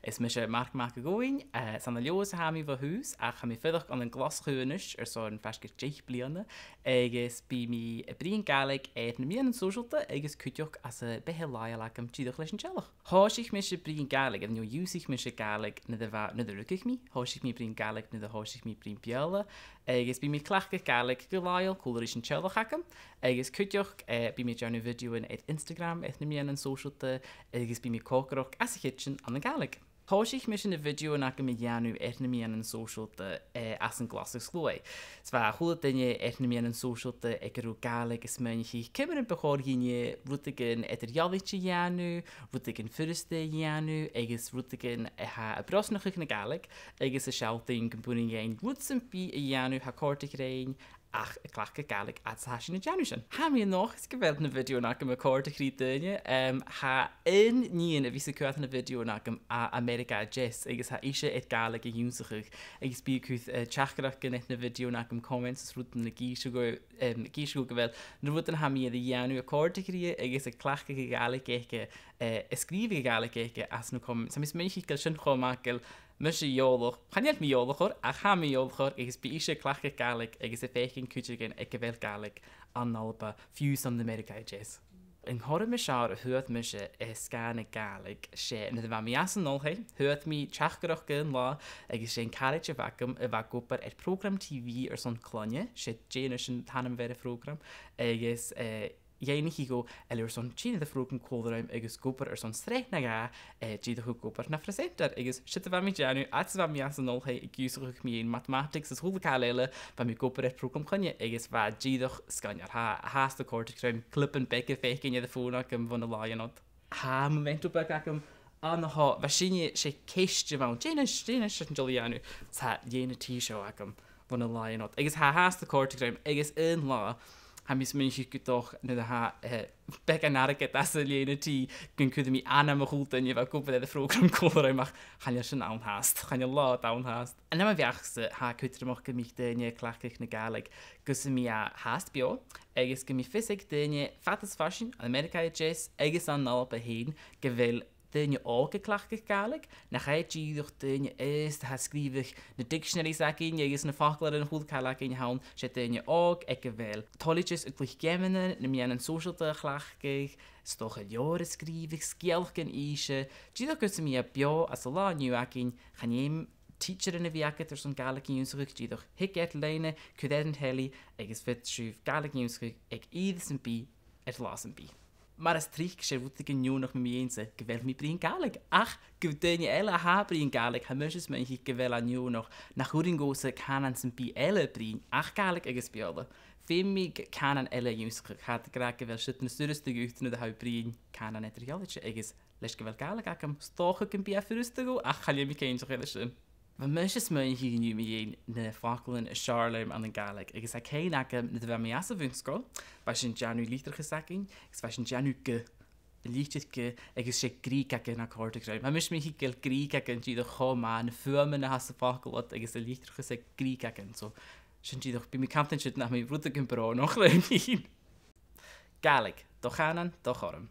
Is mis mark maken going, san Joos ha mi van huis, ach ha mi verder aan een glas geunisch, zo'n feske tjech bliane, is bij mi brien Gaelic meadhan-sòisealta, is kutjoch as behelaia lakam tjidoch leis challach. Hoos ik mis brien Gaelic, en nu use ik mis Gaelic na de rukig mi, hoos ik mi brien Gaelic na de hoos ik mi brien piala, is bij mi klachke Gaelic gelail, coolerish challach hakam, is kutjoch bij mi janu video in Instagram, meadhan-sòisealta, is bij mi kokeroch as a kitchen aan de Gaelic. Hoos ik mis in de video en ik met janu meadhan-sòisealta as een glas gloei. Zwaar goed dat je meadhan-sòisealta ik Gaelic is menje kimmer begonnen je roetigen Gàidhlig janu, roetigen firste janu, is roetigen ha brosnige Gaelic, is een shouting componing een roetsen pi janu ha korte grain. Ach, ik klach Gaelic at hashin in Janusen. Ha mi nog, is geweld een video na kem akkoord grieten. Ha in nien wie se kwijt een video na kem Amerika Jess. Ik is ha ishe et Gaelic in Jungsig. Ik speak with chachgrach in een video na kem comments roeten de kiesgo geweld. Nu roeten ha mi de Janu akkoord grieten. Ik is een klach Gaelic keke, schrijven Gaelic keke as nu comments. Sam is mensch ik schon gemakel. Musje jolig, ga niet meer jolig hoor, ik ga meer jolig hoor, ik is bij ische klakke Gaelic, ik is een veeging kutjegen, ik gewel Gaelic, aan alpa, views aan de Amerika jazz. In horre me schare hoort me je skane Gaelic, she, en de wamiasen nog he, hoort me chachgeroch gen la, ik is een karretje vakum, vakoper het program TV zo'n klanje, she genischen tanem program, ik is Jeinig go zo'n China de vroegen koolruim, is koper zo'n strijd naga, Gida go koper na presenter, is shit van mij janu, als van mij als een ol ik use ook me in mathematics is hoe kalele, van mij koper het program kan je, is waar Gida scanner, haast de korte kruim, klippen bekken vegen je de phone van de lion out. Ha moment op hem. Ha, waarschijnlijk je kistje van Jena shit Julianu, sa Jena t-shirt akam van de lion out. Is haast de korte kruim, is in la. Ham is mensch toch net ha bekken naar ik het as Jena t kun kunt me aan me goed en je wat kopen de program koolruim mag gaan je schon aanhaast gaan je laat aanhaast en dan werkste ha kunt er mag mich de klachtig Gaelic kus me haast bio is gemi physik de fattes fashion Amerika jazz is aan al beheen gewel de ook klachtig Gaelic na ga je door de is ha schrijvig de dictionary zakin je is een fosgladh en goed Gaelic in houden zet de ook ik wel tolletjes het ligt gemenen neem je een sòisealta klachtig stoch het jaren schrijvig skelken isje je dat kun je me bio als la nieuw akin gaan je teacher in de viaket zo'n Gaelic nieuws je toch hik lijnen kunt heli ik is fit schrijf Gaelic nieuws ik ieders een pi het laatste pi. Maar als trick je wordt ik nieuw nog met me eens geweld me brien Gaelic ach geweld je elle ha brien Gaelic ha musjes me ik geweld aan nieuw nog naar goedingose Chànan zijn pi elle brien ach Gaelic ik speelde Femi Chànan elle nieuws gaat graag geweld zit een stuurste geücht de hou brien Chànan het Gàidhlig ik is les geweld Gaelic ik hem stoch ik een pi afrustigo ach ga je me geen zo heel we musjes me hier nu mee in fakelen Charlem aan de Gaelic. Ik zeg geen nakem de wamiase winsko. Was in Janu liter gesaking. Ik was in Janu ke lichtje ik is je Griek na korte kruim. Maar mis me hier Griek en je de goma en firmen has fakel ik is de liter gezegd Griek en zo. Sind je toch bij me kanten zit naar mijn broeder in Bro nog leuk. Gaelic. Toch Chànan, toch Chothrom.